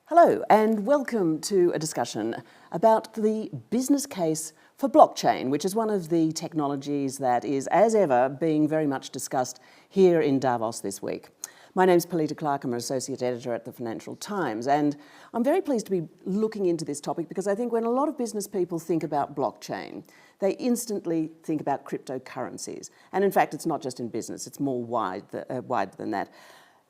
Hello and welcome to a discussion about the business case for blockchain, which is one of the technologies that is, as ever, being very much discussed here in Davos this week. My name's Polita Clark, I'm an Associate Editor at the Financial Times, and I'm very pleased to be looking into this topic because I think when a lot of business people think about blockchain, they instantly think about cryptocurrencies. And in fact, it's not just in business, it's more wider than that.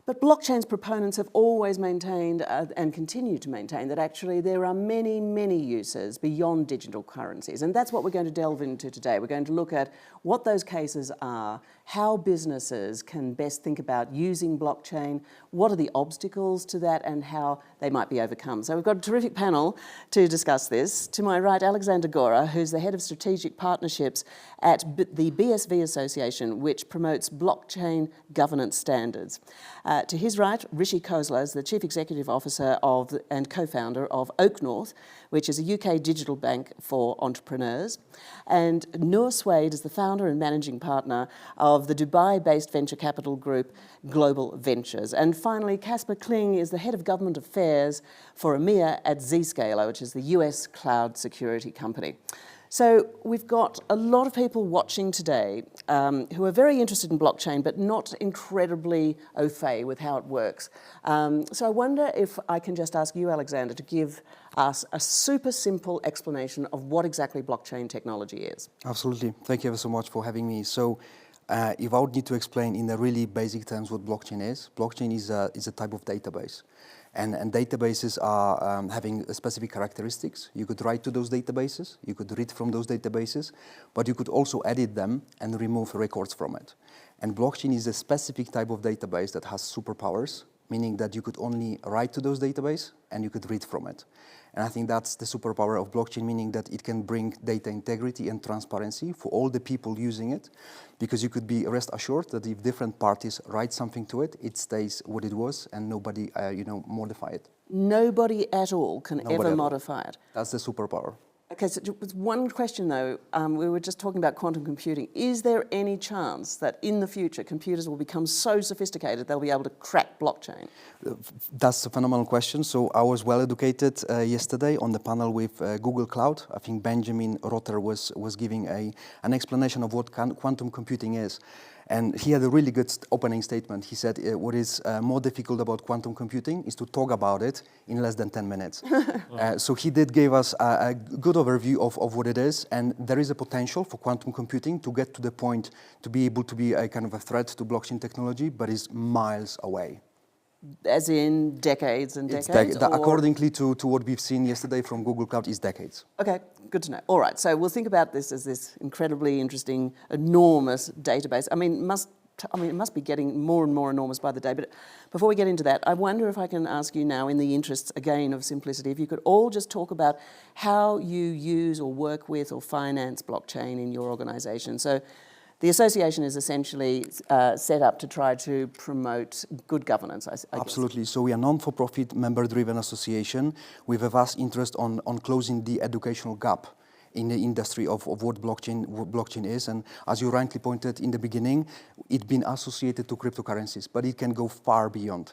But blockchain's proponents have always maintained and continue to maintain that actually there are many, many uses beyond digital currencies. And that's what we're going to delve into today. We're going to look at what those cases are, how businesses can best think about using blockchain, what are the obstacles to that, and how they might be overcome. So we've got a terrific panel to discuss this. To my right, Aleksander Góra, who's the Head of Strategic Partnerships at the BSV Association, which promotes blockchain governance standards. To his right, Rishi Khosla is the Chief Executive Officer and co-founder of Oak North, which is a UK digital bank for entrepreneurs. And Noor Swade is the founder and managing partner of the Dubai-based venture capital group Global Ventures. And finally, Casper Kling is the Head of Government Affairs for EMEA at Zscaler, which is the US cloud security company. So we've got a lot of people watching today who are very interested in blockchain, but not incredibly au fait with how it works. So I wonder if I can just ask you, Aleksander, to give us a super simple explanation of what exactly blockchain technology is. Absolutely. Thank you ever so much for having me. So if I would need to explain in the really basic terms what blockchain is a type of database. And databases are having specific characteristics. You could write to those databases, you could read from those databases, but you could also edit them and remove records from it. And blockchain is a specific type of database that has superpowers, meaning that you could only write to those databases and you could read from it. And I think that's the superpower of blockchain, meaning that it can bring data integrity and transparency for all the people using it, because you could be rest assured that if different parties write something to it, it stays what it was and nobody, modify it. Nobody at all can ever modify it. That's the superpower. Okay, so just one question though, we were just talking about quantum computing. Is there any chance that in the future computers will become so sophisticated they'll be able to crack blockchain? That's a phenomenal question. So I was well educated yesterday on the panel with Google Cloud. I think Benjamin Rotter was giving an explanation of what quantum computing is. And he had a really good opening statement. He said, what is more difficult about quantum computing is to talk about it in less than 10 minutes. So he did give us a good overview of what it is. And there is a potential for quantum computing to get to the point to be able to be a kind of a threat to blockchain technology, but is miles away. As in decades and decades? Accordingly to what we've seen yesterday from Google Cloud is decades. Okay, good to know. All right, so we'll think about this as this incredibly interesting, enormous database. I mean, it must be getting more and more enormous by the day. But before we get into that, I wonder if I can ask you now, in the interests, again, of simplicity, if you could all just talk about how you use or work with or finance blockchain in your organization. So the association is essentially set up to try to promote good governance, I guess. Absolutely. So we are a non-for-profit, member-driven association with a vast interest on closing the educational gap in the industry of what blockchain is. And as you rightly pointed in the beginning, it's been associated to cryptocurrencies, but it can go far beyond.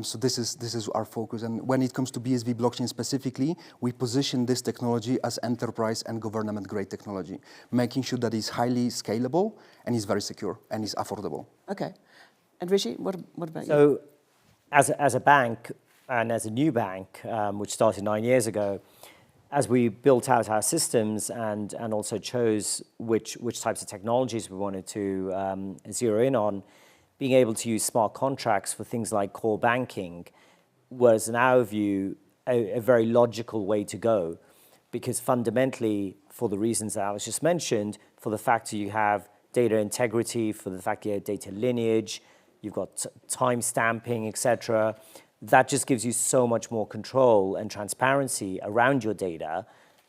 So this is our focus. And when it comes to BSV blockchain specifically, we position this technology as enterprise and government-grade technology, making sure that it's highly scalable and is very secure and is affordable. Okay. And Rishi, what about you? So as a bank and as a new bank, which started 9 years ago, as we built out our systems and also chose which types of technologies we wanted to zero in on, being able to use smart contracts for things like core banking was, in our view, a very logical way to go. Because fundamentally, for the reasons that Alex just mentioned, for the fact that you have data integrity, for the fact that you have data lineage, you've got time stamping, etc., that just gives you so much more control and transparency around your data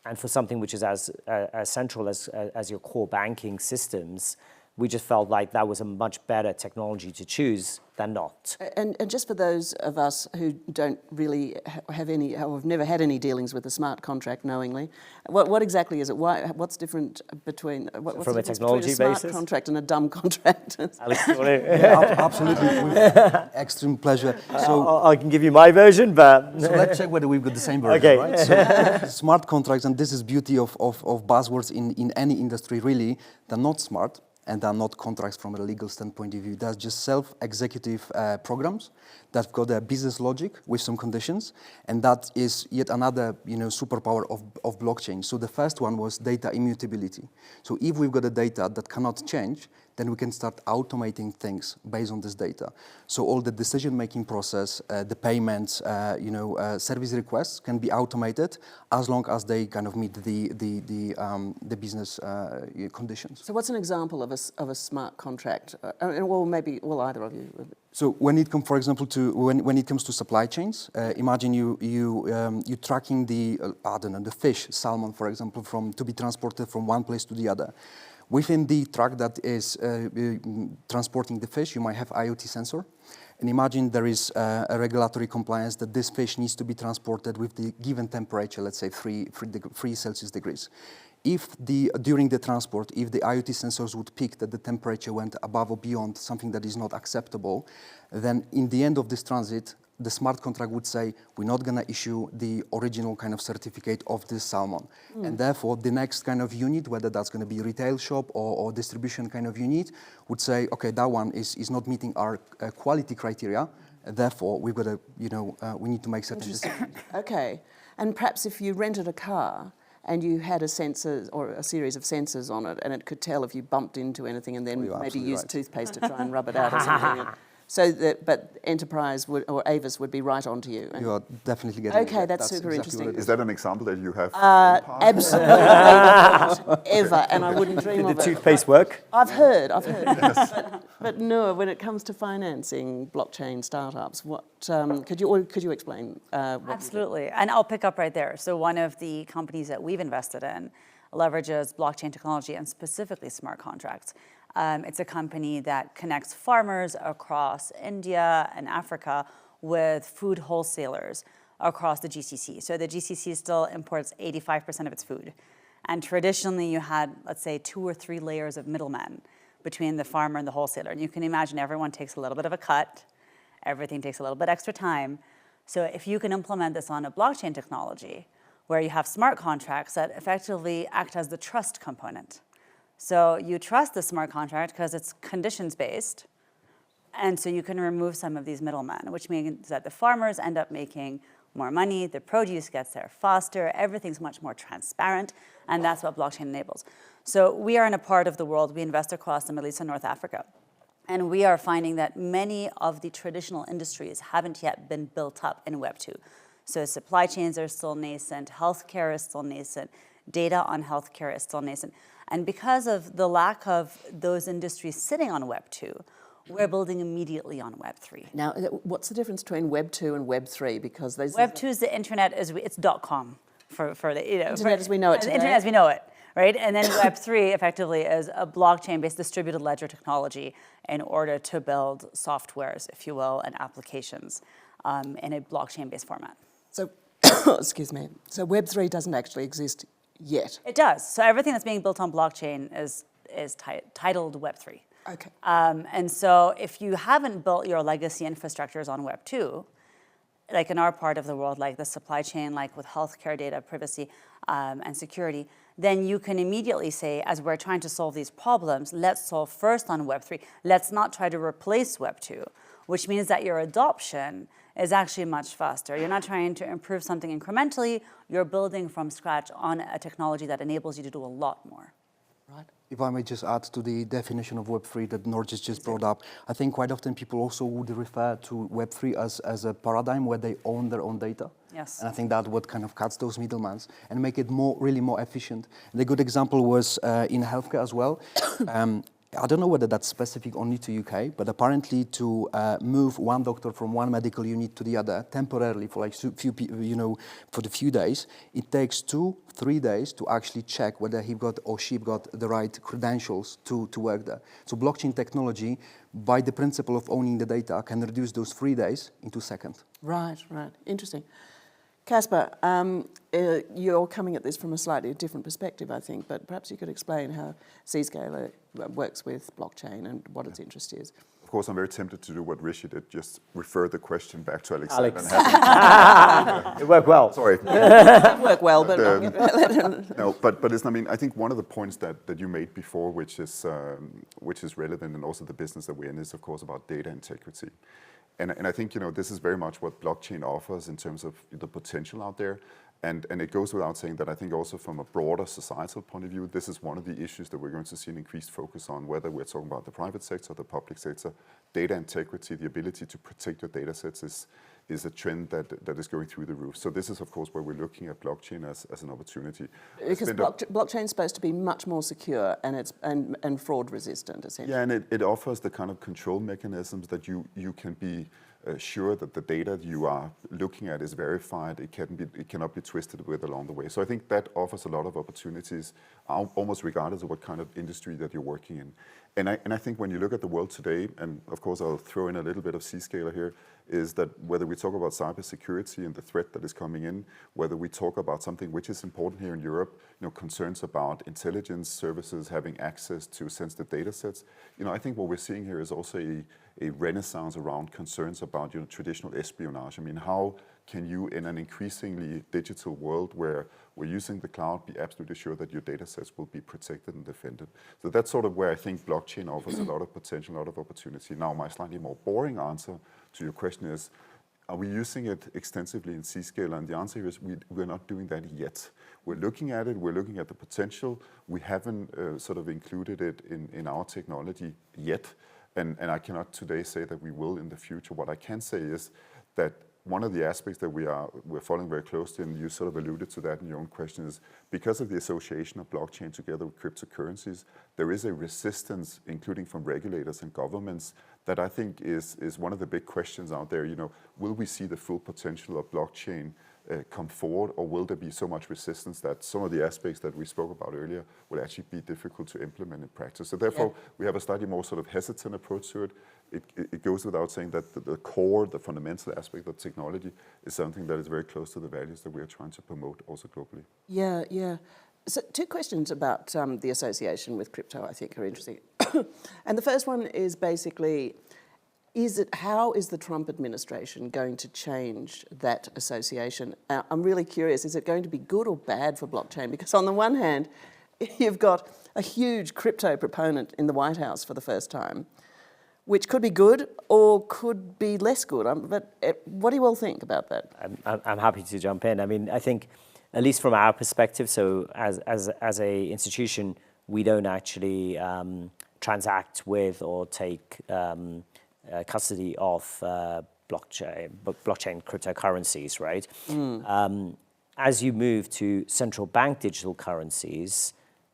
And for something which is as central as your core banking systems, we just felt like that was a much better technology to choose than not. And just for those of us who don't really have any, or have never had any dealings with a smart contract knowingly, what exactly is it? What's different between what's From the a difference technology between a smart basis? contract and a dumb contract? Alex, you want to? Yeah, absolutely, with extreme pleasure. So, I can give you my version, but so let's check whether we've got the same version, Okay. right? So smart contracts, and this is beauty of buzzwords in any industry, really, they're not smart. And they're not contracts from a legal standpoint of view. They're just self-executive programs that've got a business logic with some conditions, and that is yet another, superpower of blockchain. So the first one was data immutability. So if we've got a data that cannot change, then we can start automating things based on this data. So all the decision-making process, the payments, service requests can be automated as long as they kind of meet the business conditions. So what's an example of a smart contract? Well, either of you. So when it comes, for example, when it comes to supply chains, imagine you tracking the fish, salmon, for example, to be transported from one place to the other. Within the truck that is transporting the fish, you might have IoT sensor. And imagine there is a regulatory compliance that this fish needs to be transported with the given temperature, let's say 3 Celsius degrees. During the transport, if the IoT sensors would pick that the temperature went above or beyond something that is not acceptable, then in the end of this transit, the smart contract would say, we're not going to issue the original kind of certificate of this salmon. And therefore, the next kind of unit, whether that's going to be retail shop or distribution kind of unit, would say, okay, that one is not meeting our quality criteria. Therefore, we've got to, we need to make certain decisions. Okay. And perhaps if you rented a car and you had a sensor or a series of sensors on it, and it could tell if you bumped into anything and then maybe use toothpaste to try and rub it out or something. But Enterprise or Avis would be right onto you. You are definitely getting it. Okay, that's super exactly interesting. Is that an example that you have? Absolutely not, ever, and I wouldn't dream did of the it. toothpaste work? I've heard. But no, when it comes to financing blockchain startups, what could you explain? Absolutely, and I'll pick up right there. So one of the companies that we've invested in leverages blockchain technology and specifically smart contracts. It's a company that connects farmers across India and Africa with food wholesalers across the GCC. So the GCC still imports 85% of its food. And traditionally you had, let's say, 2 or 3 layers of middlemen between the farmer and the wholesaler. And you can imagine everyone takes a little bit of a cut, everything takes a little bit extra time. So if you can implement this on a blockchain technology where you have smart contracts that effectively act as the trust component. So you trust the smart contract because it's conditions-based, and so you can remove some of these middlemen, which means that the farmers end up making more money, the produce gets there faster, everything's much more transparent, and that's what blockchain enables. So we are in a part of the world, we invest across the Middle East and North Africa, and we are finding that many of the traditional industries haven't yet been built up in Web 2. So supply chains are still nascent, healthcare is still nascent, data on healthcare is still nascent. And because of the lack of those industries sitting on Web 2, we're building immediately on Web 3. Now, what's the difference between Web 2 and Web 3? Because Web 2 is the internet, it's .com for the internet as we know it today. Internet as we know it, right? And then Web 3 effectively is a blockchain-based distributed ledger technology in order to build softwares, if you will, and applications in a blockchain-based format. So, excuse me. So Web 3 doesn't actually exist yet. It does. So everything that's being built on blockchain is titled Web 3. Okay. And so if you haven't built your legacy infrastructures on Web 2, like in our part of the world, like the supply chain, like with healthcare data, privacy, and security, then you can immediately say, as we're trying to solve these problems, let's solve first on Web 3. Let's not try to replace Web 2, which means that your adoption is actually much faster. You're not trying to improve something incrementally, you're building from scratch on a technology that enables you to do a lot more. Right. If I may just add to the definition of Web3 that Norges just brought up, I think quite often people also would refer to Web3 as a paradigm where they own their own data. Yes. And I think that what kind of cuts those middlemen and make it really more efficient. And a good example was in healthcare as well. I don't know whether that's specific only to UK, but apparently to move one doctor from one medical unit to the other temporarily for like for the few days, it takes 2-3 days to actually check whether he got or she got the right credentials to work there. So blockchain technology, by the principle of owning the data, can reduce those 3 days into seconds. Right, right. Interesting. Casper, you're coming at this from a slightly different perspective, I think, but perhaps you could explain how Zscaler works with blockchain and what its interest is. Of course, I'm very tempted to do what Rishi did, just refer the question back to Aleksander. Alex. It worked well. Sorry. It didn't work well, but... No, but listen, I mean, I think one of the points that you made before, which is relevant, and also the business that we're in, is of course about data integrity. And I think, this is very much what blockchain offers in terms of the potential out there. And it goes without saying that I think also from a broader societal point of view, this is one of the issues that we're going to see an increased focus on, whether we're talking about the private sector or the public sector. Data integrity, the ability to protect your data sets is a trend that is going through the roof. So this is, of course, where we're looking at blockchain as an opportunity. Because blockchain is supposed to be much more secure and fraud resistant, essentially. Yeah, and it offers the kind of control mechanisms that you can be sure that the data you are looking at is verified. It cannot be twisted with along the way. So I think that offers a lot of opportunities, almost regardless of what kind of industry that you're working in. And I think when you look at the world today, and of course I'll throw in a little bit of Zscaler here, is that whether we talk about cybersecurity and the threat that is coming in, whether we talk about something which is important here in Europe, concerns about intelligence services having access to sensitive data sets, I think what we're seeing here is also a renaissance around concerns about traditional espionage. I mean, how can you, in an increasingly digital world where we're using the cloud, be absolutely sure that your data sets will be protected and defended? So that's sort of where I think blockchain offers a lot of potential, a lot of opportunity. Now, my slightly more boring answer to your question is, are we using it extensively in Zscaler? And the answer here is we're not doing that yet. We're looking at it, we're looking at the potential. We haven't sort of included it in our technology yet. And I cannot today say that we will in the future. What I can say is that one of the aspects that we're following very closely, and you sort of alluded to that in your own question, is because of the association of blockchain together with cryptocurrencies, there is a resistance, including from regulators and governments, that I think is one of the big questions out there. Will we see the full potential of blockchain come forward, or will there be so much resistance that some of the aspects that we spoke about earlier will actually be difficult to implement in practice? So therefore, we have a slightly more sort of hesitant approach to it. It goes without saying that the core, the fundamental aspect of technology is something that is very close to the values that we are trying to promote also globally. Yeah, yeah. So 2 questions about the association with crypto I think are interesting. And the first one is basically, how is the Trump administration going to change that association? I'm really curious, is it going to be good or bad for blockchain? Because on the one hand, you've got a huge crypto proponent in the White House for the first time, which could be good or could be less good. But what do you all think about that? I'm happy to jump in. I mean, I think, at least from our perspective, so as a institution, we don't actually transact with or take custody of blockchain cryptocurrencies, right? As you move to central bank digital currencies,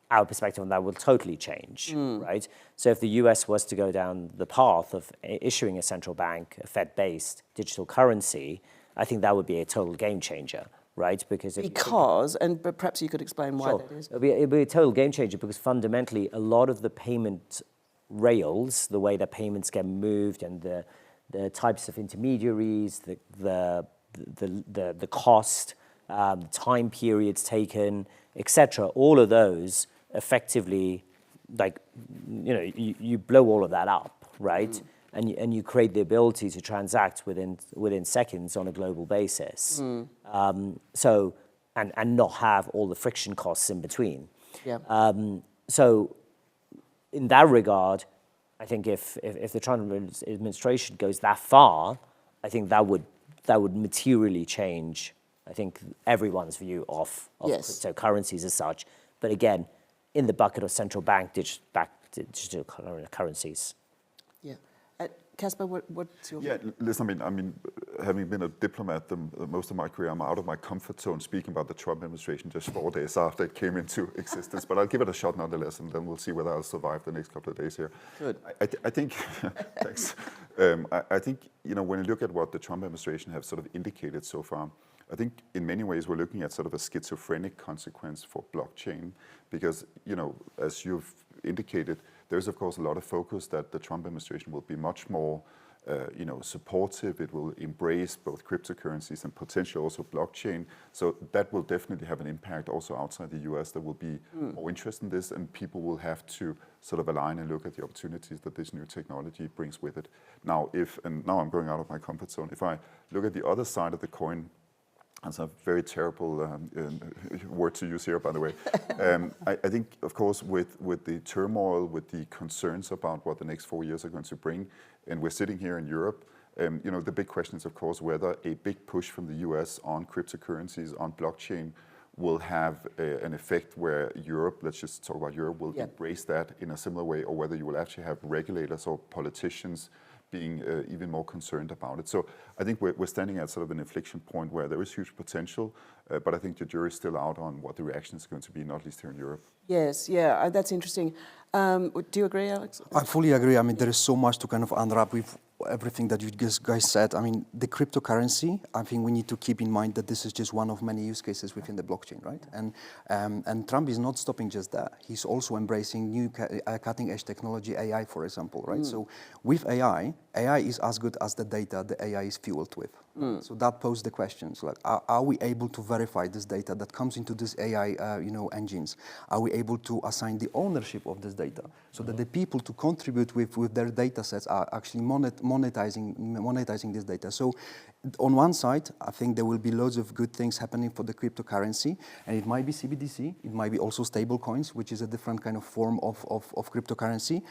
our perspective on that will totally change, right? So if the US was to go down the path of issuing a central bank, a Fed-based digital currency, I think that would be a total game changer, right? Because but perhaps you could explain why that is. It'd be a total game changer because fundamentally a lot of the payment rails, the way that payments get moved and the types of intermediaries, the cost, time periods taken, etc., all of those effectively, you blow all of that up, right? And you create the ability to transact within seconds on a global basis. So not have all the friction costs in between. Yeah. So in that regard, I think if the Trump administration goes that far, I think that would materially change, I think, everyone's view of cryptocurrencies as such. But again, in the bucket of central bank digital currencies. Yeah. Casper, what's your... Yeah, listen, I mean, having been a diplomat most of my career, I'm out of my comfort zone speaking about the Trump administration just 4 days after it came into existence. But I'll give it a shot nonetheless, and then we'll see whether I'll survive the next couple of days here. Good. I think, thanks. I think, when you look at what the Trump administration have sort of indicated so far, I think in many ways we're looking at sort of a schizophrenic consequence for blockchain because, as you've indicated, there's of course a lot of focus that the Trump administration will be much more supportive. It will embrace both cryptocurrencies and potentially also blockchain. So that will definitely have an impact also outside the US. There will be more interest in this and people will have to sort of align and look at the opportunities that this new technology brings with it. Now, now I'm going out of my comfort zone. If I look at the other side of the coin, that's a very terrible word to use here, by the way. I think, of course, with the turmoil, with the concerns about what the next 4 years are going to bring, and we're sitting here in Europe, the big question is, of course, whether a big push from the US on cryptocurrencies, on blockchain, will have an effect where Europe, let's just talk about Europe, will embrace that in a similar way, or whether you will actually have regulators or politicians being even more concerned about it. So I think we're standing at sort of an inflection point where there is huge potential, but I think the jury is still out on what the reaction is going to be, not least here in Europe. Yes, yeah, that's interesting. Do you agree, Alex? I fully agree. I mean, there is so much to kind of unwrap with everything that you guys said. I mean, the cryptocurrency, I think we need to keep in mind that this is just one of many use cases within the blockchain, right? And Trump is not stopping just there. He's also embracing new cutting-edge technology, AI, for example, right? So with AI is as good as the data the AI is fueled with. So that poses the questions, like, are we able to verify this data that comes into this AI, engines? Are we able to assign the ownership of this data so that the people to contribute with their data sets are actually monetizing this data? So on one side, I think there will be loads of good things happening for the cryptocurrency, and it might be CBDC, it might be also stable coins, which is a different kind of form of cryptocurrency.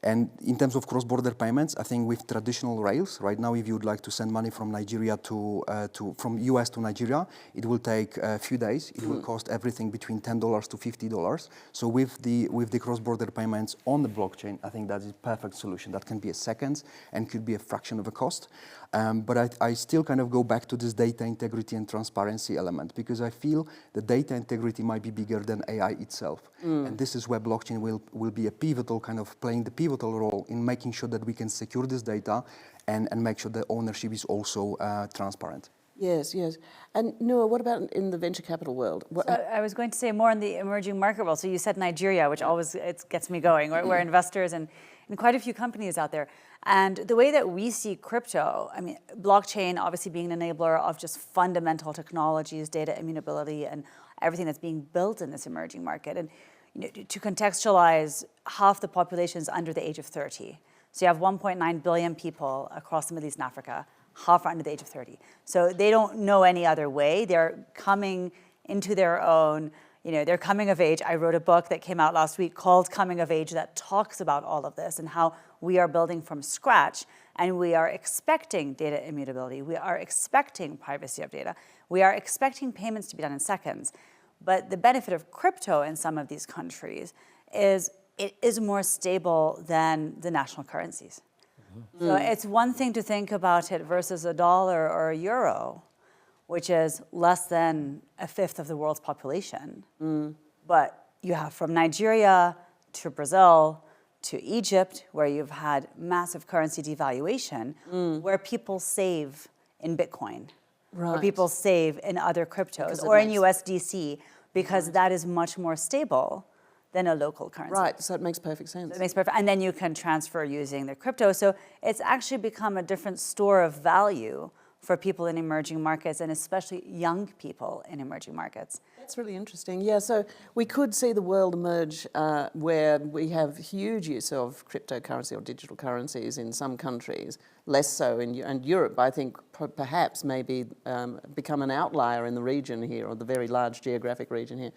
And in terms of cross-border payments, I think with traditional rails, right now, if you would like to send money from Nigeria from US to Nigeria, it will take a few days. It will cost everything between $10 to $50. So with the cross-border payments on the blockchain, I think that is a perfect solution. That can be a second and could be a fraction of a cost. But I still kind of go back to this data integrity and transparency element because I feel the data integrity might be bigger than AI itself. And this is where blockchain will be a pivotal kind of playing the pivotal role in making sure that we can secure this data and make sure that ownership is also transparent. Yes, yes. And Noah, what about in the venture capital world? So I was going to say more in the emerging market world. So you said Nigeria, which always gets me going. We're investors in quite a few companies out there. And the way that we see crypto, I mean, blockchain obviously being an enabler of just fundamental technologies, data immutability, and everything that's being built in this emerging market. And to contextualize, half the population is under the age of 30. So you have 1.9 billion people across the Middle East and Africa, half are under the age of 30. So they don't know any other way. They're coming into their own, they're coming of age. I wrote a book that came out last week called Coming of Age that talks about all of this and how we are building from scratch and we are expecting data immutability. We are expecting privacy of data. We are expecting payments to be done in seconds. But the benefit of crypto in some of these countries is it is more stable than the national currencies. So it's one thing to think about it versus a dollar or a euro, which is less than a fifth of the world's population. But you have from Nigeria to Brazil to Egypt, where you've had massive currency devaluation, where people save in Bitcoin, where people save in other cryptos or in USDC, because that is much more stable than a local currency. Right, so it makes perfect sense. It makes perfect, and then you can transfer using the crypto. So it's actually become a different store of value for people in emerging markets, and especially young people in emerging markets. That's really interesting. Yeah, so we could see the world emerge where we have huge use of cryptocurrency or digital currencies in some countries, less so in Europe, I think perhaps maybe become an outlier in the region here, or the very large geographic region here.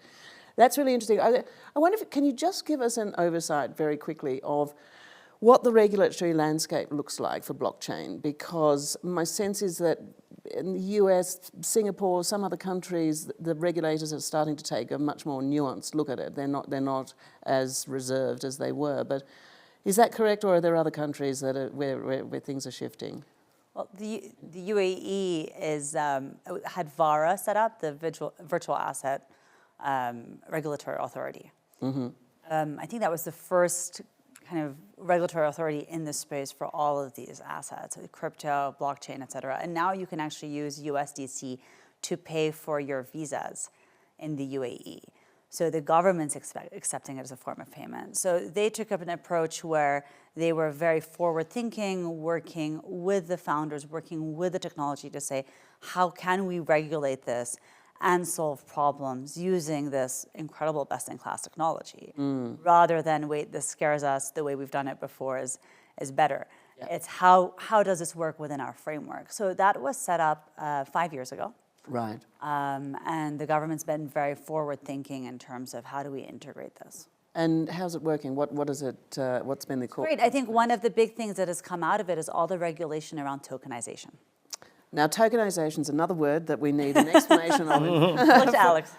That's really interesting. I wonder can you just give us an oversight very quickly of what the regulatory landscape looks like for blockchain? Because my sense is that in the US, Singapore, some other countries, the regulators are starting to take a much more nuanced look at it. They're not as reserved as they were. But Is that correct, or are there other countries that are, where things are shifting? Well, the UAE had VARA set up, the Virtual Asset Regulatory Authority. I think that was the first kind of regulatory authority in this space for all of these assets, crypto, blockchain, et cetera. And now you can actually use USDC to pay for your visas in the UAE. So the government's accepting it as a form of payment. So they took up an approach where they were very forward-thinking, working with the founders, working with the technology to say, how can we regulate this and solve problems using this incredible best-in-class technology, rather than, wait, this scares us, the way we've done it before is better. Yeah. It's how does this work within our framework? So that was set up 5 years ago. Right. And the government's been very forward-thinking in terms of how do we integrate this. And how's it working? What is it? What's been the core? Great. I think one of the big things that has come out of it is all the regulation around tokenization. Now, tokenization is another word that we need an explanation on. Look to Alex.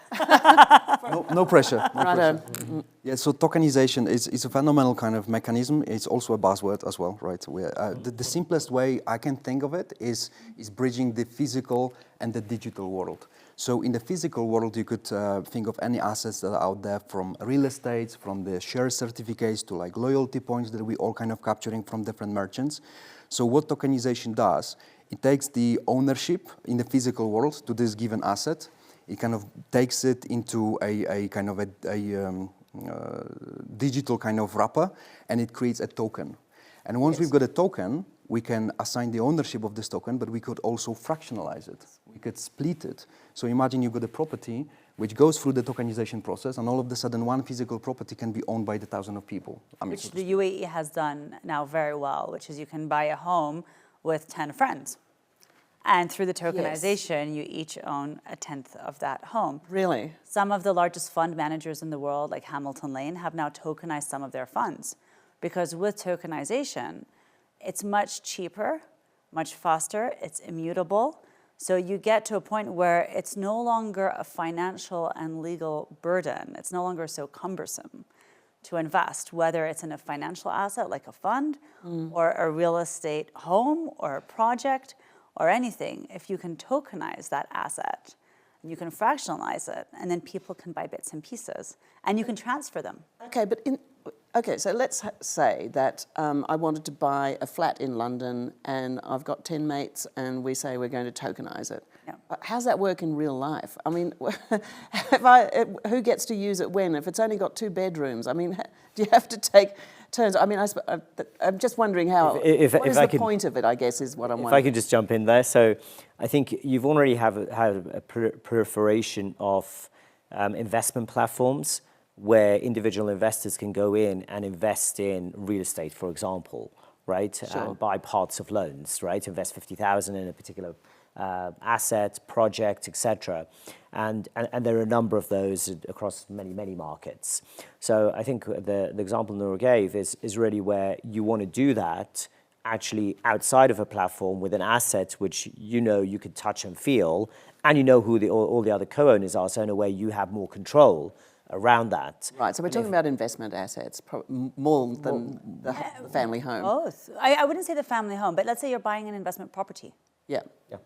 No pressure. No Right. pressure. Yeah, so tokenization is a phenomenal kind of mechanism. It's also a buzzword as well, right? The simplest way I can think of it is bridging the physical and the digital world. So in the physical world, you could think of any assets that are out there, from real estate, from the share certificates to like loyalty points that we all kind of capturing from different merchants. So what tokenization does, it takes the ownership in the physical world to this given asset. It kind of takes it into a kind of a digital kind of wrapper, and it creates a token. And once we've got a token, we can assign the ownership of this token, but we could also fractionalize it. We could split it. So imagine you've got a property which goes through the tokenization process, and all of a sudden one physical property can be owned by the thousands of people. Which the UAE has done now very well, which is you can buy a home with 10 friends. And through the tokenization, you each own a 10th of that home. Really? Some of the largest fund managers in the world, like Hamilton Lane, have now tokenized some of their funds. Because with tokenization, it's much cheaper, much faster, it's immutable. So you get to a point where it's no longer a financial and legal burden. It's no longer so cumbersome to invest, whether it's in a financial asset like a fund, or a real estate home, or a project, or anything. If you can tokenize that asset, you can fractionalize it, and then people can buy bits and pieces, and you can transfer them. Okay, so let's say that I wanted to buy a flat in London, and I've got 10 mates, and we say we're going to tokenize it. Yeah. How's that work in real life? I mean, who gets to use it when? If it's only got 2 bedrooms, I mean, do you have to take turns? I mean, I'm just wondering how, what is the point of it, I guess, is what I'm wondering. If I could just jump in there. So I think you've already had a proliferation of investment platforms where individual investors can go in and invest in real estate, for example, right? Sure. And buy parts of loans, right? Invest 50,000 in a particular asset, project, etc. And there are a number of those across many markets. So I think the example Nora gave is really where you want to do that actually outside of a platform with an asset which you could touch and feel, and you know who all the other co-owners are, so in a way you have more control around that. Right, so we're talking about investment assets, more than the family home. Both. I wouldn't say the family home, but let's say you're buying an investment property. Yeah. Yeah.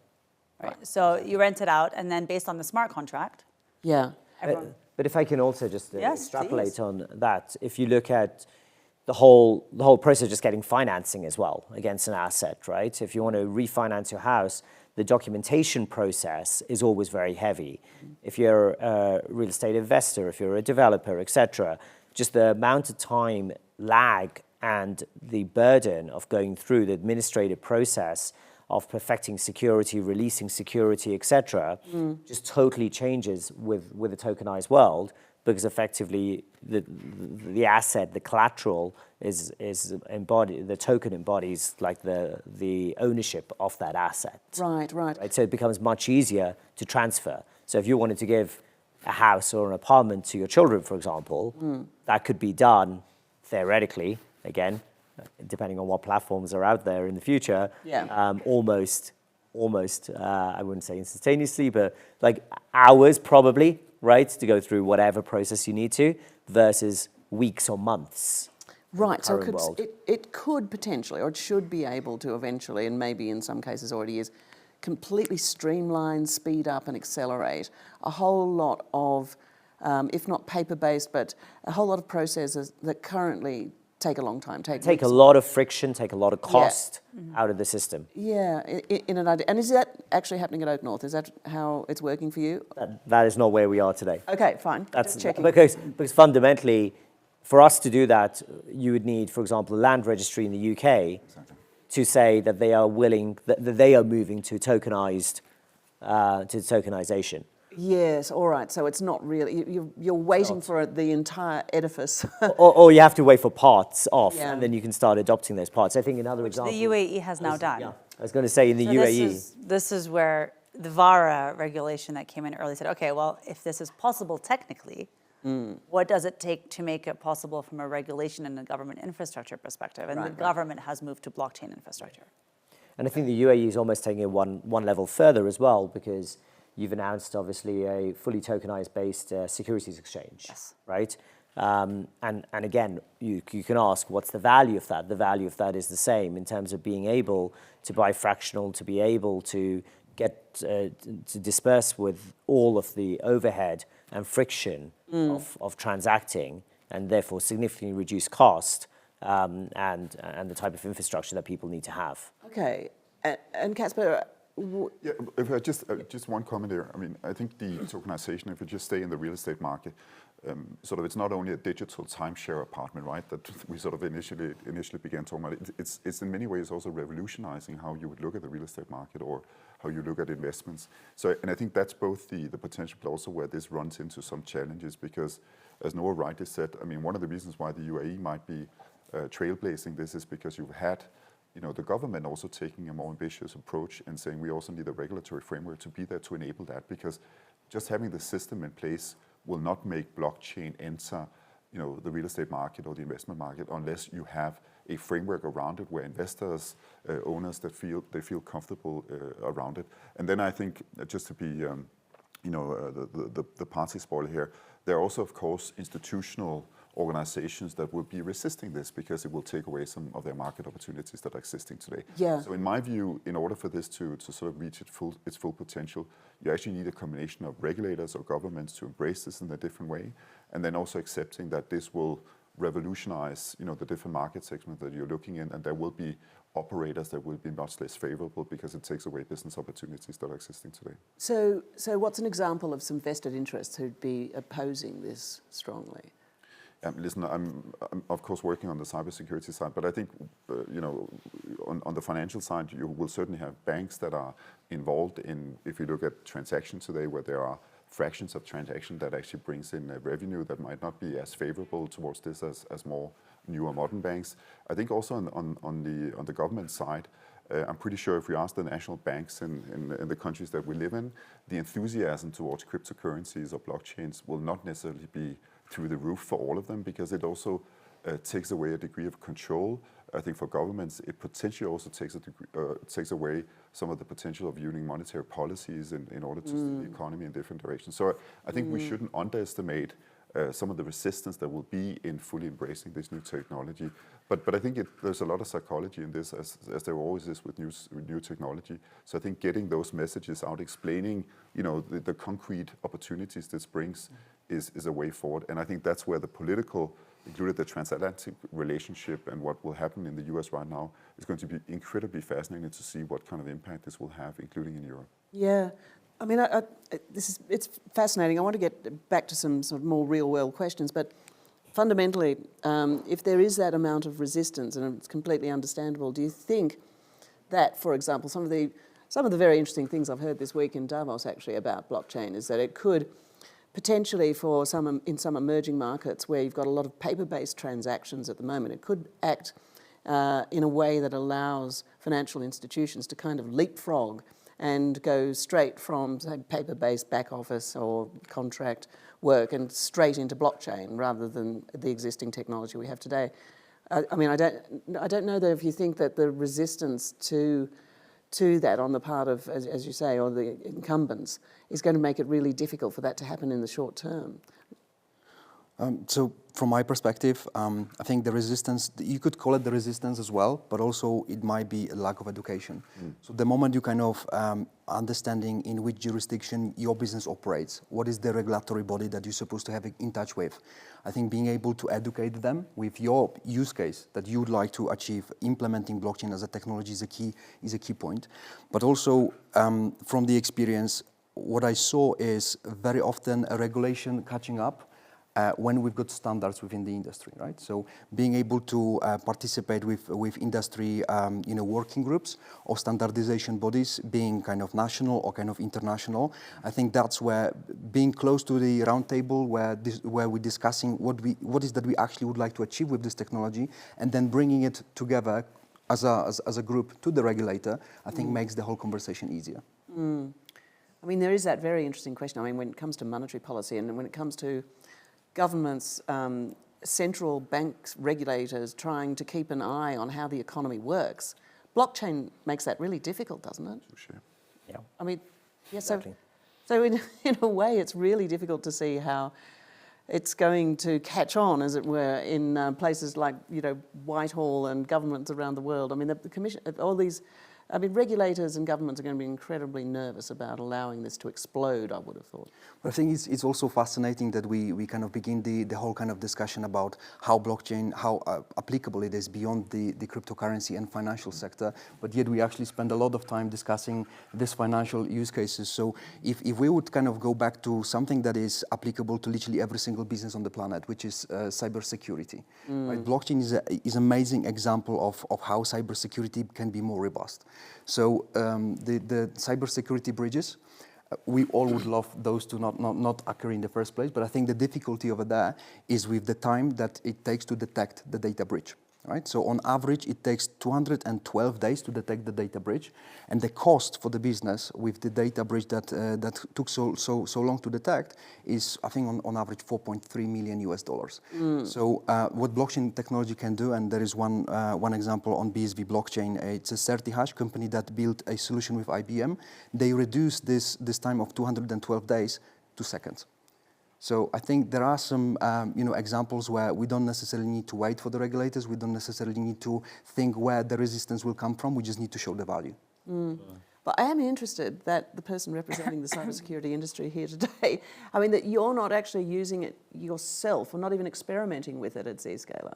Right. So you rent it out, and then based on the smart contract. Yeah. But if I can also just extrapolate please. on that, if you look at the whole process of just getting financing as well against an asset, right? If you want to refinance your house, the documentation process is always very heavy. If you're a real estate investor, if you're a developer, etc., just the amount of time lag and the burden of going through the administrative process of perfecting security, releasing security, etc., just totally changes with a tokenized world, because effectively the asset, the collateral is embodied, the token embodies like the ownership of that asset. Right. So it becomes much easier to transfer. So if you wanted to give a house or an apartment to your children, for example, that could be done theoretically, again, depending on what platforms are out there in the future, almost, I wouldn't say instantaneously, but like hours probably, right, to go through whatever process you need to, versus weeks or months. Right, so current world. it could potentially, or it should be able to eventually, and maybe in some cases already is, completely streamline, speed up and accelerate a whole lot of, if not paper-based, but a whole lot of processes that currently take a long time. Take a lot of friction, take a lot of cost out of the system. Yeah, in an idea. And is that actually happening at Oak North? Is that how it's working for you? That is not where we are today. Okay, fine. That's Just checking. because fundamentally, for us to do that, you would need, for example, a land registry in the UK to say that they are willing, that they are moving to tokenized, to tokenization. Yes, all right. So it's not really, you're waiting for the entire edifice. or you have to wait for parts off, Yeah. and then you can start adopting those parts. I think another example. The UAE has now done. Yeah, I was going to say in the So UAE. this is where the VARA regulation that came in early said, okay, well, if this is possible technically, what does it take to make it possible from a regulation and a government infrastructure perspective? And the government has moved to blockchain infrastructure. And I think the UAE is almost taking it one level further as well, because you've announced obviously a fully tokenized based securities exchange, right? And again, you can ask, what's the value of that? The value of that is the same in terms of being able to buy fractional, to be able to get to disperse with all of the overhead and friction of transacting, and therefore significantly reduce cost and the type of infrastructure that people need to have. Okay, and Casper, Yeah, if I just one comment there. I mean, I think the tokenization, if we just stay in the real estate market, sort of it's not only a digital timeshare apartment, right, that we sort of initially began talking about. It's in many ways also revolutionizing how you would look at the real estate market or how you look at investments. So, and I think that's both the potential, but also where this runs into some challenges, because as Noah rightly said, I mean, one of the reasons why the UAE might be trailblazing this is because you've had the government also taking a more ambitious approach and saying we also need a regulatory framework to be there to enable that, because just having the system in place will not make blockchain enter the real estate market or the investment market unless you have a framework around it where investors, owners that feel comfortable around it. And then I think just to be the party spoiler here, there are also of course institutional organizations that will be resisting this because it will take away some of their market opportunities that are existing today. Yeah. So in my view, in order for this to sort of reach its full potential, you actually need a combination of regulators or governments to embrace this in a different way, and then also accepting that this will revolutionize the different market segments that you're looking in, and there will be operators that will be much less favorable because it takes away business opportunities that are existing today. So what's an example of some vested interests who'd be opposing this strongly? Listen, I'm of course working on the cybersecurity side, but I think on the financial side, you will certainly have banks that are involved in, if you look at transactions today, where there are fractions of transaction that actually brings in a revenue that might not be as favorable towards this as more newer modern banks. I think also on the government side, I'm pretty sure if we ask the national banks in the countries that we live in, the enthusiasm towards cryptocurrencies or blockchains will not necessarily be through the roof for all of them, because it also takes away a degree of control. I think for governments, it potentially also takes away some of the potential of using monetary policies in order to steer the economy in different directions. So I think we shouldn't underestimate some of the resistance that will be in fully embracing this new technology. But I think there's a lot of psychology in this, as there always is with new technology. So I think getting those messages out, explaining the concrete opportunities this brings is a way forward. And I think that's where the political, including the transatlantic relationship and what will happen in the US right now, is going to be incredibly fascinating to see what kind of impact this will have, including in Europe. Yeah. I mean, it's fascinating. I want to get back to some sort of more real-world questions, but fundamentally, if there is that amount of resistance, and it's completely understandable, do you think that, for example, some of the very interesting things I've heard this week in Davos actually about blockchain is that it could potentially, in some emerging markets where you've got a lot of paper-based transactions at the moment, it could act in a way that allows financial institutions to kind of leapfrog and go straight from, say, paper-based back office or contract work and straight into blockchain rather than the existing technology we have today. I mean, I don't know though if you think that the resistance to that on the part of, as you say, or the incumbents, is going to make it really difficult for that to happen in the short term. So from my perspective, I think the resistance, you could call it the resistance as well, but also it might be a lack of education. So the moment you kind of understanding in which jurisdiction your business operates, what is the regulatory body that you're supposed to have in touch with, I think being able to educate them with your use case that you would like to achieve, implementing blockchain as a technology is a key point. But also from the experience, what I saw is very often a regulation catching up when we've got standards within the industry, right? So being able to participate with industry, working groups or standardization bodies, being kind of national or kind of international, I think that's where being close to the round table, where we're discussing what is that we actually would like to achieve with this technology, and then bringing it together as a group to the regulator, I think makes the whole conversation easier. I mean, there is that very interesting question. I mean, when it comes to monetary policy and when it comes to governments, central banks, regulators trying to keep an eye on how the economy works, blockchain makes that really difficult, doesn't it? Sure. Yeah. I mean, yeah, Exactly. so in a way, it's really difficult to see how it's going to catch on, as it were, in places like, Whitehall and governments around the world. I mean, the commission, all these, regulators and governments are going to be incredibly nervous about allowing this to explode, I would have thought. But I think it's also fascinating that we kind of begin the whole kind of discussion about how blockchain, how applicable it is beyond the cryptocurrency and financial sector, but yet we actually spend a lot of time discussing these financial use cases. So if we would kind of go back to something that is applicable to literally every single business on the planet, which is cybersecurity, right? Blockchain is an amazing example of how cybersecurity can be more robust. So the cybersecurity bridges, we all would love those to not occur in the first place, but I think the difficulty over there is with the time that it takes to detect the data breach. Right? So on average, it takes 212 days to detect the data breach, and the cost for the business with the data breach that took so long to detect is, I think, on average, $4.3 million US. So what blockchain technology can do, and there is one example on BSV blockchain. It's a CertiHash company that built a solution with IBM. They reduced this time of 212 days to seconds. So I think there are some examples where we don't necessarily need to wait for the regulators. We don't necessarily need to think where the resistance will come from. We just need to show the value. But I am interested that the person representing the cybersecurity industry here today, I mean, that you're not actually using it yourself or not even experimenting with it at Zscaler.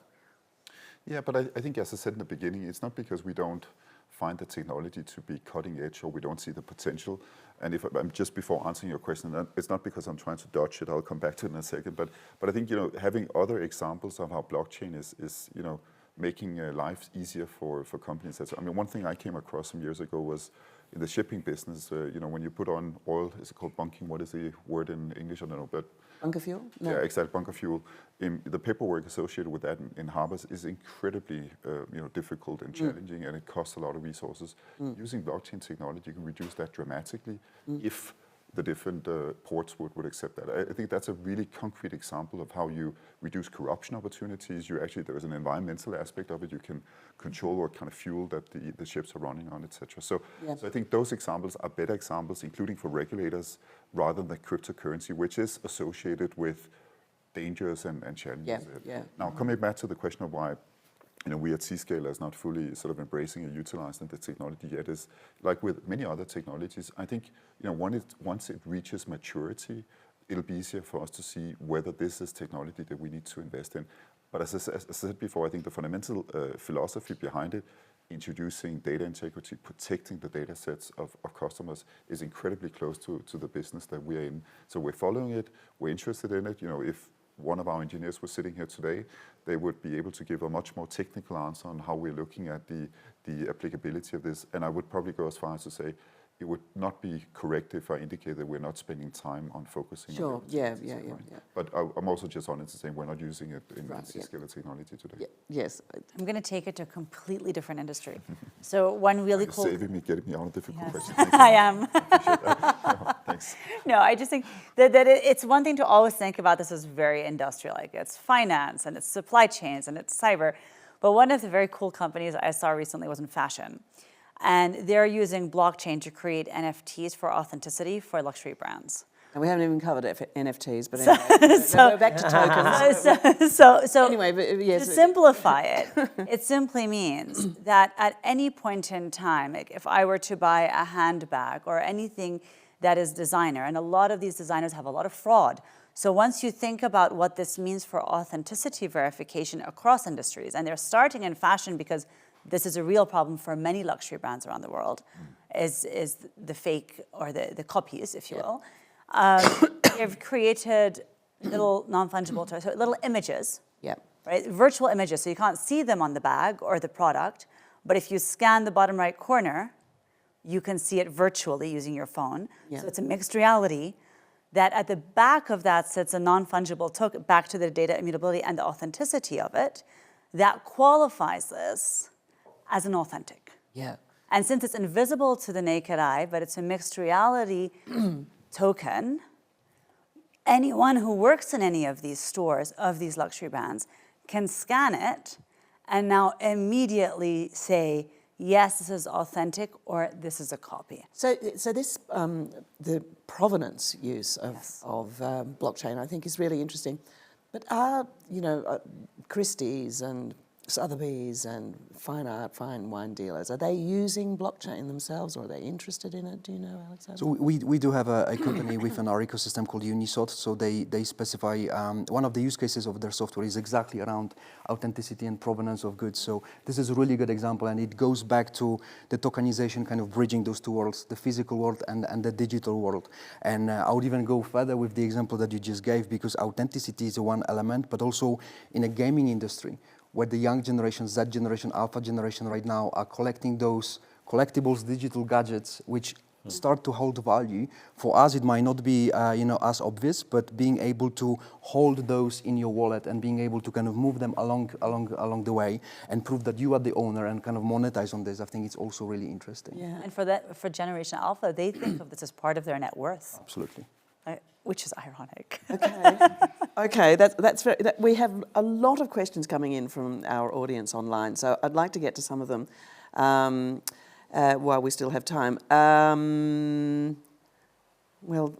Yeah, but I think, as I said in the beginning, it's not because we don't find the technology to be cutting edge or we don't see the potential. And if I'm just before answering your question, it's not because I'm trying to dodge it. I'll come back to it in a second. But I think having other examples of how blockchain is making life easier for companies. One thing I came across some years ago was in the shipping business. When you put on oil, is it called bunking? What is the word in English? I don't know, but bunker fuel? No. Yeah, exactly, bunker fuel. The paperwork associated with that in harbors is incredibly difficult and challenging, and it costs a lot of resources. Using blockchain technology, you can reduce that dramatically if the different ports would accept that. I think that's a really concrete example of how you reduce corruption opportunities. There is an environmental aspect of it. You can control what kind of fuel that the ships are running on, etc. So I think those examples are better examples, including for regulators, rather than cryptocurrency, which is associated with dangers and challenges. Now, coming back to the question of why we at Zscaler is not fully sort of embracing and utilizing the technology yet, is like with many other technologies. I think once it reaches maturity, it'll be easier for us to see whether this is technology that we need to invest in. But as I said before, I think the fundamental philosophy behind it, introducing data integrity, protecting the data sets of customers, is incredibly close to the business that we're in. So we're following it, we're interested in it. If one of our engineers was sitting here today, they would be able to give a much more technical answer on how we're looking at the applicability of this. And I would probably go as far as to say it would not be correct if I indicate that we're not spending time on focusing on it. Yeah. But I'm also just honest to say we're not using it in Zscaler technology today. Yes. I'm going to take it to a completely different industry. So one really cool... Saving me, getting me on a difficult question. I am. Thanks. No, I just think that it's one thing to always think about this as very industrial, like it's finance and it's supply chains and it's cyber. But one of the very cool companies I saw recently was in fashion. And they're using blockchain to create NFTs for authenticity for luxury brands. And we haven't even covered NFTs, but anyway, we're back to tokens. So anyway, but yes. to simplify it, it simply means that at any point in time, like if I were to buy a handbag or anything that is designer, and a lot of these designers have a lot of fraud. So once you think about what this means for authenticity verification across industries, and they're starting in fashion because this is a real problem for many luxury brands around the world, is the fake or the copies, if you will. They've created little non-fungible, so little images, right? Virtual images, so you can't see them on the bag or the product, but if you scan the bottom right corner, you can see it virtually using your phone. So it's a mixed reality that at the back of that sits a non-fungible token, back to the data immutability and the authenticity of it, that qualifies this as an authentic. And since it's invisible to the naked eye, but it's a mixed reality token, anyone who works in any of these stores of these luxury brands can scan it and now immediately say, yes, this is authentic, or this is a copy. So this, the provenance use of blockchain, I think, is really interesting. But are, Christie's and Sotheby's and fine art, fine wine dealers, are they using blockchain themselves, or are they interested in it? Do you know, Aleksander? So we do have a company within our ecosystem called Unisot. So they specify one of the use cases of their software is exactly around authenticity and provenance of goods. So this is a really good example, and it goes back to the tokenization, kind of bridging those two worlds, the physical world and the digital world. And I would even go further with the example that you just gave, because authenticity is one element, but also in a gaming industry, where the young generation, Z generation, Alpha generation right now are collecting those collectibles, digital gadgets, which start to hold value. For us, it might not be as obvious, but being able to hold those in your wallet and being able to kind of move them along the way and prove that you are the owner and kind of monetize on this, I think it's also really interesting. And for Generation Alpha, they think of this as part of their net worth. Absolutely. Which is ironic. Okay, that's very, we have a lot of questions coming in from our audience online, so I'd like to get to some of them while we still have time. Well,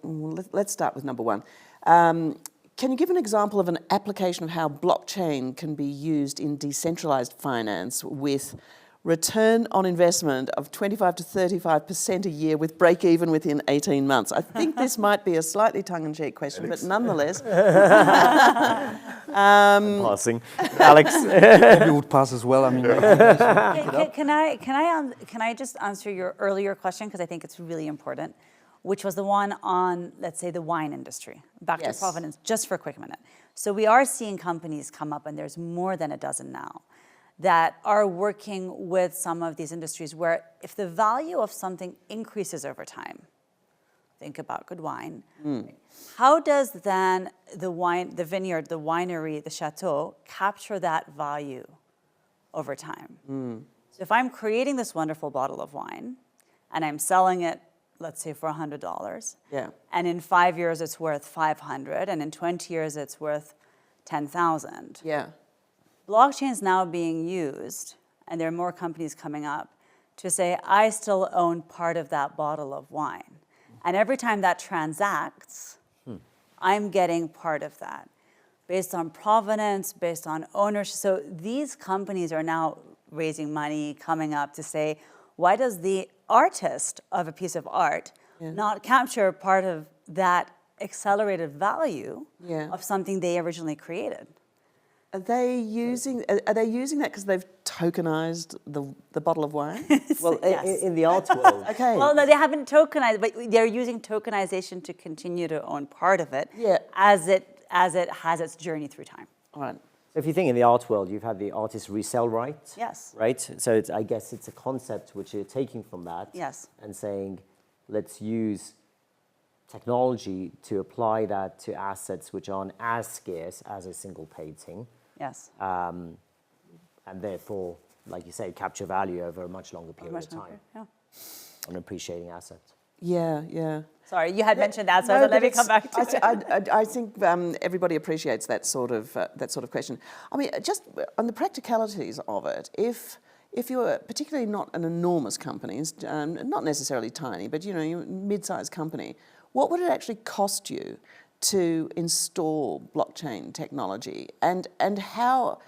let's start with number one. Can you give an example of an application of how blockchain can be used in decentralized finance with return on investment of 25 to 35% a year with break even within 18 months? I think this might be a slightly tongue-in-cheek question, but nonetheless. Passing. Alex. Probably would pass as well. I mean, Can I just answer your earlier question, because I think it's really important, which was the one on, let's say, the wine industry. Back to Provenance, just for a quick minute. So we are seeing companies come up, and there's more than a dozen now, that are working with some of these industries where if the value of something increases over time, think about good wine, how does then the vineyard, the winery, the chateau capture that value over time? So if I'm creating this wonderful bottle of wine and I'm selling it, let's say for $100, and in 5 years it's worth $500, and in 20 years it's worth $10,000. Blockchain is now being used, and there are more companies coming up, to say, I still own part of that bottle of wine. And every time that transacts, I'm getting part of that, based on provenance, based on ownership. So these companies are now raising money, coming up to say, why does the artist of a piece of art not capture part of that accelerated value of something they originally created? Are they using that because they've tokenized the bottle of wine? Well, in the art world. Well, no, they haven't tokenized, but they're using tokenization to continue to own part of it as it has its journey through time. All right. So if you think in the art world, you've had the artist resell rights. Right? So I guess it's a concept which you're taking from that. And saying, let's use technology to apply that to assets which aren't as scarce as a single painting. And therefore, like you say, capture value over a much longer period of time. An appreciating asset. Sorry, you had mentioned that, so let me come back to it. I think everybody appreciates that sort of question. I mean, just on the practicalities of it, if you're particularly not an enormous company, not necessarily tiny, but you're a mid-sized company, what would it actually cost you to install blockchain technology, and how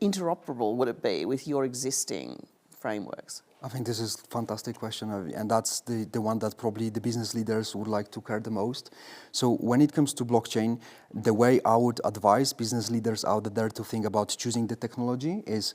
interoperable would it be with your existing frameworks? I think this is a fantastic question, and that's the one that probably the business leaders would like to care the most. So when it comes to blockchain, the way I would advise business leaders out there to think about choosing the technology is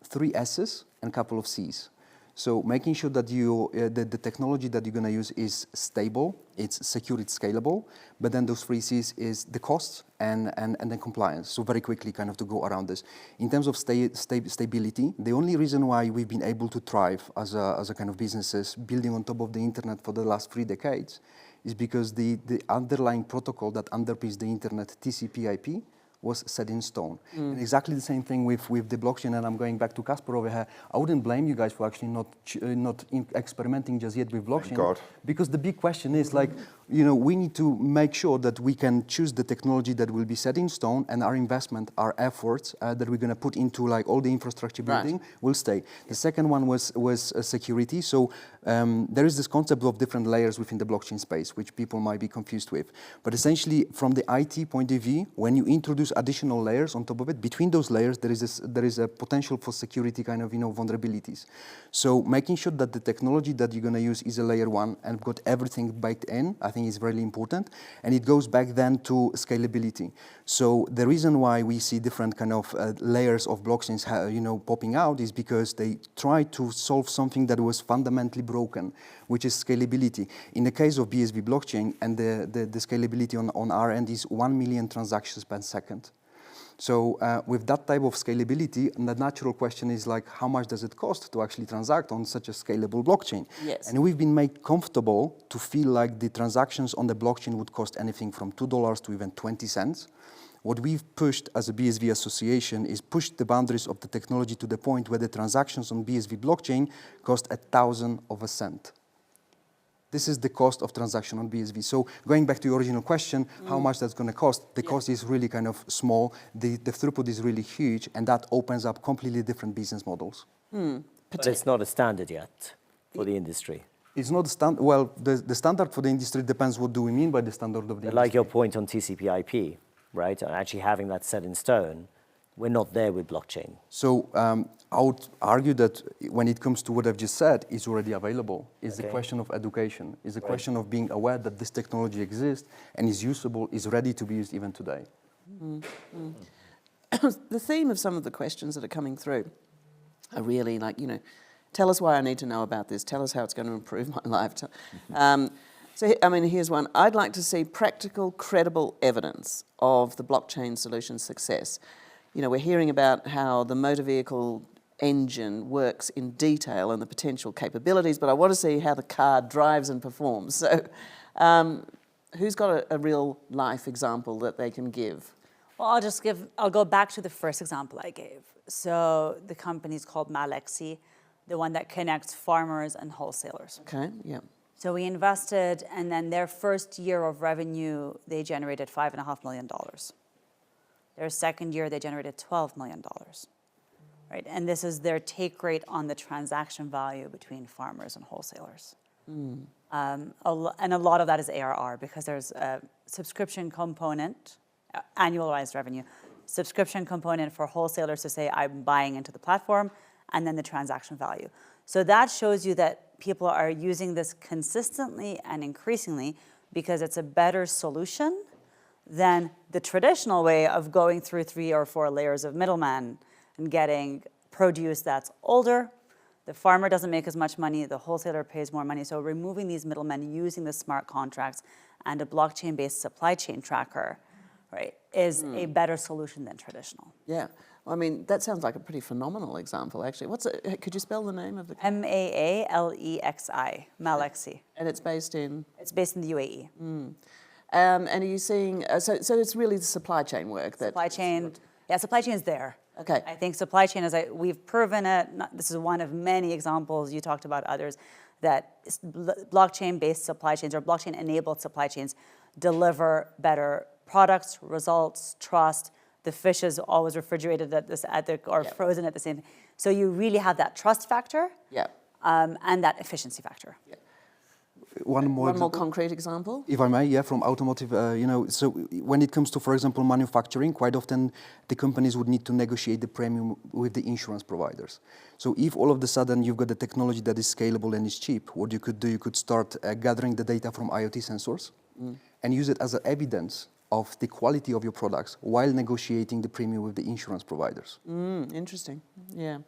3 S's and a couple of C's. So making sure that the technology that you're going to use is stable, it's secure, it's scalable, but then those 3 C's is the costs and then compliance. So very quickly kind of to go around this. In terms of stability, the only reason why we've been able to thrive as a kind of businesses building on top of the internet for the last 3 decades is because the underlying protocol that underpins the internet, TCP/IP, was set in stone. And exactly the same thing with the blockchain, and I'm going back to Casper over here. I wouldn't blame you guys for actually not experimenting just yet with blockchain. Thank God. Because the big question is like, we need to make sure that we can choose the technology that will be set in stone, and our investment, our efforts that we're going to put into like all the infrastructure building will stay. The second one was security. So there is this concept of different layers within the blockchain space, which people might be confused with. But essentially, from the IT point of view, when you introduce additional layers on top of it, between those layers, there is a potential for security kind of vulnerabilities. So making sure that the technology that you're going to use is a layer 1 and got everything baked in, I think is really important. And it goes back then to scalability. So the reason why we see different kind of layers of blockchains popping out is because they try to solve something that was fundamentally broken, which is scalability. In the case of BSV blockchain, and the scalability on our end is 1 million transactions per second. So with that type of scalability, the natural question is like, how much does it cost to actually transact on such a scalable blockchain? Yes. And we've been made comfortable to feel like the transactions on the blockchain would cost anything from $2 to even 20 cents. What we've pushed as a BSV association is pushed the boundaries of the technology to the point where the transactions on BSV blockchain cost 1/1000 cent. This is the cost of transaction on BSV. So going back to your original question, how much that's going to cost, the cost is really kind of small, the throughput is really huge, and that opens up completely different business models. But it's not a standard yet for the industry. It's not standard. Well, the standard for the industry depends what do we mean by the standard of the industry. Like your point on TCP/IP, right? And actually having that set in stone, we're not there with blockchain. So I would argue that when it comes to what I've just said, it's already available. It's a question of education. It's a question of being aware that this technology exists and is usable, is ready to be used even today. The theme of some of the questions that are coming through are really like, tell us why I need to know about this. Tell us how it's going to improve my life. So, here's one. I'd like to see practical, credible evidence of the blockchain solution's success. We're hearing about how the motor vehicle engine works in detail and the potential capabilities, but I want to see how the car drives and performs. So who's got a real life example that they can give? Well, I'll go back to the first example I gave. So the company's called Malexi, the one that connects farmers and wholesalers. Okay, yeah. So we invested, and then their first year of revenue, they generated $5.5 million. Their second year, they generated $12 million, right? And this is their take rate on the transaction value between farmers and wholesalers. And a lot of that is ARR because there's a subscription component, annualized revenue, subscription component for wholesalers to say, I'm buying into the platform, and then the transaction value. So that shows you that people are using this consistently and increasingly because it's a better solution than the traditional way of going through 3 or 4 layers of middlemen and getting produce that's older. The farmer doesn't make as much money, the wholesaler pays more money. So removing these middlemen, using the smart contracts and a blockchain-based supply chain tracker, right, is a better solution than traditional. Yeah. That sounds like a pretty phenomenal example, actually. Could you spell the name of the company? Malexi, Malexi. And it's based in? It's based in the UAE. And are you seeing, so it's really the supply chain work that... Supply chain is there. Okay. I think supply chain we've proven it, this is one of many examples, you talked about others, that blockchain-based supply chains or blockchain-enabled supply chains deliver better products, results, trust. The fish is always refrigerated or frozen at the same. So you really have that trust factor and that efficiency factor. Yeah. one more concrete example? If I may, yeah, from automotive, so when it comes to, for example, manufacturing, quite often the companies would need to negotiate the premium with the insurance providers. So if all of a sudden you've got the technology that is scalable and is cheap, what you could do, you could start gathering the data from IoT sensors and use it as an evidence of the quality of your products while negotiating the premium with the insurance providers. Interesting, yeah.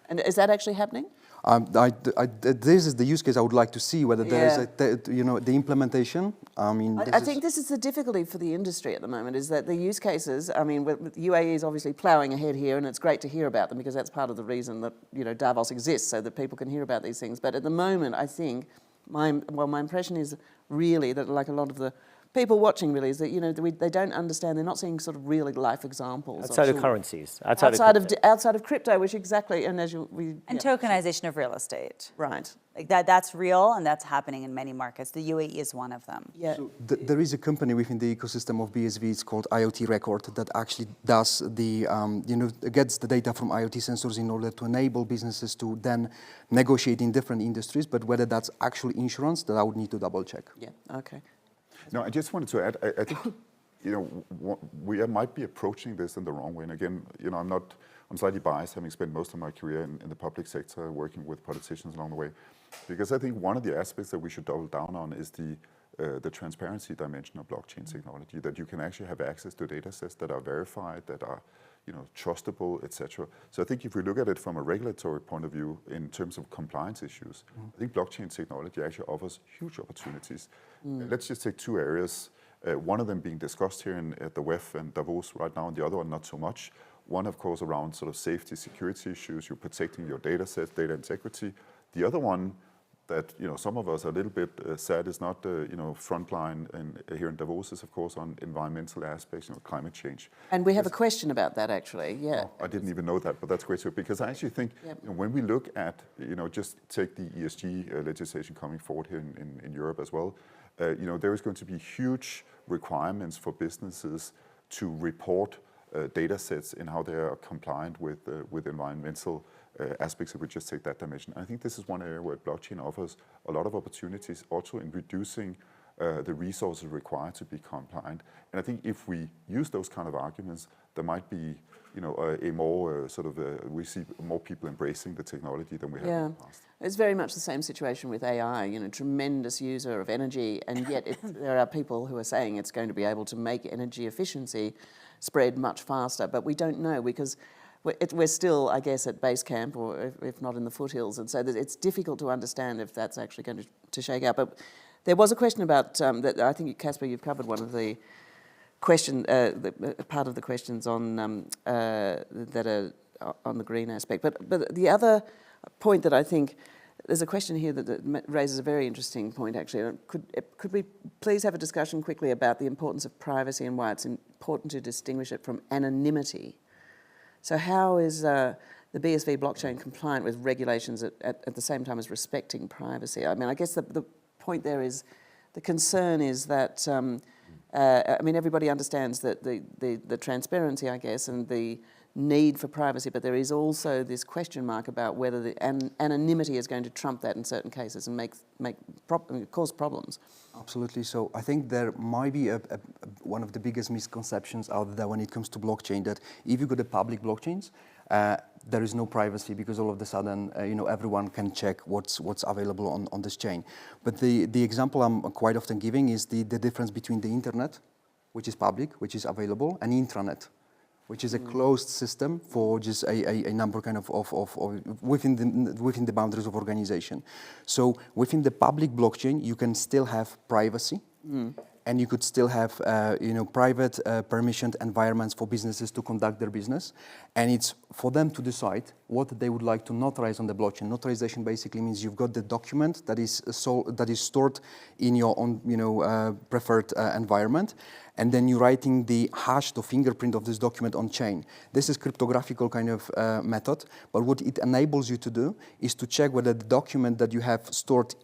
And is that actually happening? This is the use case I would like to see, whether there is the implementation. I think this is the difficulty for the industry at the moment, is that the use cases, with UAE is obviously ploughing ahead here, and it's great to hear about them because that's part of the reason that Davos exists, so that people can hear about these things. But at the moment, I think, my impression is really that, like a lot of the people watching really, is that they don't understand. They're not seeing sort of real life examples outside of currencies, outside of crypto, which exactly, and tokenization of real estate. Right. Like that's real, and that's happening in many markets. The UAE is one of them. Yeah. So there is a company within the ecosystem of BSV. It's called IoT Record that actually does the gets the data from IoT sensors in order to enable businesses to then negotiate in different industries. But whether that's actually insurance, that I would need to double check. Yeah. Okay. No, I just wanted to add, I think, we might be approaching this in the wrong way. And again, I'm slightly biased, having spent most of my career in the public sector, working with politicians along the way. Because I think one of the aspects that we should double down on is the transparency dimension of blockchain technology, that you can actually have access to data sets that are verified, that are trustable, etc. So I think if we look at it from a regulatory point of view in terms of compliance issues, I think blockchain technology actually offers huge opportunities. Let's just take two areas, one of them being discussed here at the WEF and Davos right now, and the other one not so much. One, of course, around sort of safety, security issues, you're protecting your data sets, data integrity. The other one that some of us are a little bit sad is not frontline here in Davos is of course on environmental aspects, climate change. And we have a question about that actually. Yeah. I didn't even know that, but that's great too, because I actually think when we look at just take the ESG legislation coming forward here in Europe as well, there is going to be huge requirements for businesses to report data sets and how they are compliant with environmental aspects. If we just take that dimension, I think this is one area where blockchain offers a lot of opportunities, also in reducing the resources required to be compliant. And I think if we use those kind of arguments, there might be a more we see more people embracing the technology than we have in the past. It's very much the same situation with AI, tremendous user of energy, and yet there are people who are saying it's going to be able to make energy efficiency spread much faster, but we don't know because we're still, I guess, at base camp, or if not in the foothills, and so it's difficult to understand if that's actually going to shake out. But there was a question about that. I think, Casper, you've covered one of the part of the questions on that are on the green aspect. But the other point that I think there's a question here that raises a very interesting point. Actually, could we please have a discussion quickly about the importance of privacy and why it's important to distinguish it from anonymity? So how is the BSV blockchain compliant with regulations at the same time as respecting privacy? I mean, I guess the point there is, the concern is that, everybody understands that the transparency, I guess, and the need for privacy, but there is also this question mark about whether the anonymity is going to trump that in certain cases and cause problems. Absolutely. So I think there might be one of the biggest misconceptions out there when it comes to blockchain, that if you go to public blockchains, there is no privacy because all of a sudden, everyone can check what's available on this chain. But the example I'm quite often giving is the difference between the internet, which is public, which is available, and intranet, which is a closed system for just a number kind of within the boundaries of organization. So within the public blockchain, you can still have privacy, and you could still have private permissioned environments for businesses to conduct their business, and it's for them to decide what they would like to notarize on the blockchain. Notarization basically means you've got the document that is stored in your own preferred environment, and then you're writing the hash, the fingerprint of this document on chain. This is cryptographical kind of method, but what it enables you to do is to check whether the document that you have stored,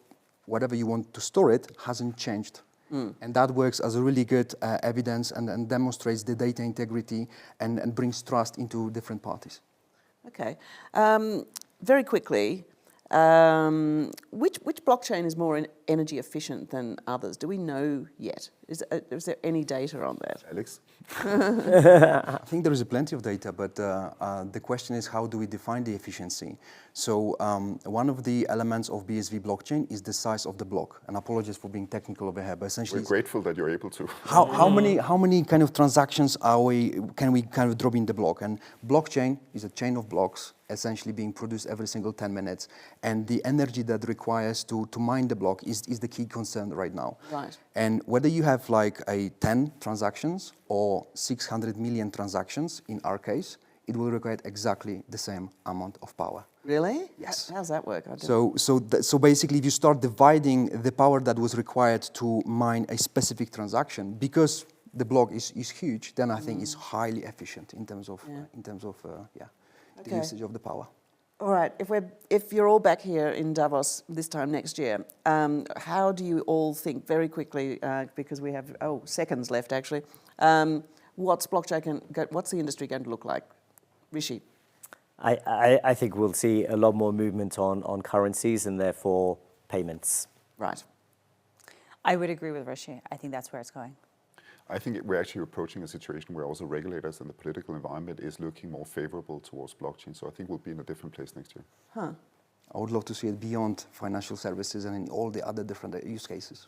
whatever you want to store it, hasn't changed. And that works as a really good evidence and demonstrates the data integrity and brings trust into different parties. Okay. Very quickly, Which blockchain is more energy efficient than others? Do we know yet? Is there any data on that? Alex? I think there is plenty of data, but the question is how do we define the efficiency? So one of the elements of BSV blockchain is the size of the block. And apologies for being technical over here, but essentially, We're grateful that you're able to. how many kind of transactions can we kind of drop in the block? And blockchain is a chain of blocks essentially being produced every single 10 minutes. And the energy that requires to mine the block is the key concern right now. Right. And whether you have like 10 transactions or 600 million transactions, in our case, it will require exactly the same amount of power. Really? Yes. How's that work? I don't- So basically, if you start dividing the power that was required to mine a specific transaction, because the block is huge, then I think it's highly efficient in terms of the usage of the power. All right, if you're all back here in Davos this time next year, how do you all think, very quickly, because we have seconds left actually, what's the industry going to look like? Rishi? I think we'll see a lot more movement on currencies and therefore payments. Right. I would agree with Rishi. I think that's where it's going. I think we're actually approaching a situation where also regulators and the political environment is looking more favorable towards blockchain. So I think we'll be in a different place next year. Huh. I would love to see it beyond financial services and in all the other different use cases.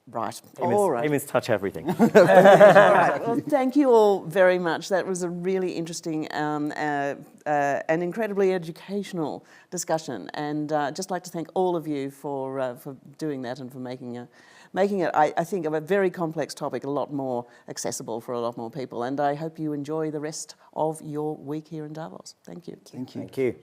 Right. Payments, All right. payments touch everything. All right. Well, thank you all very much. That was a really interesting and incredibly educational discussion. And just like to thank all of you for doing that and for making it, I think, of a very complex topic a lot more accessible for a lot more people. And I hope you enjoy the rest of your week here in Davos. Thank you. Thank you. Thank you.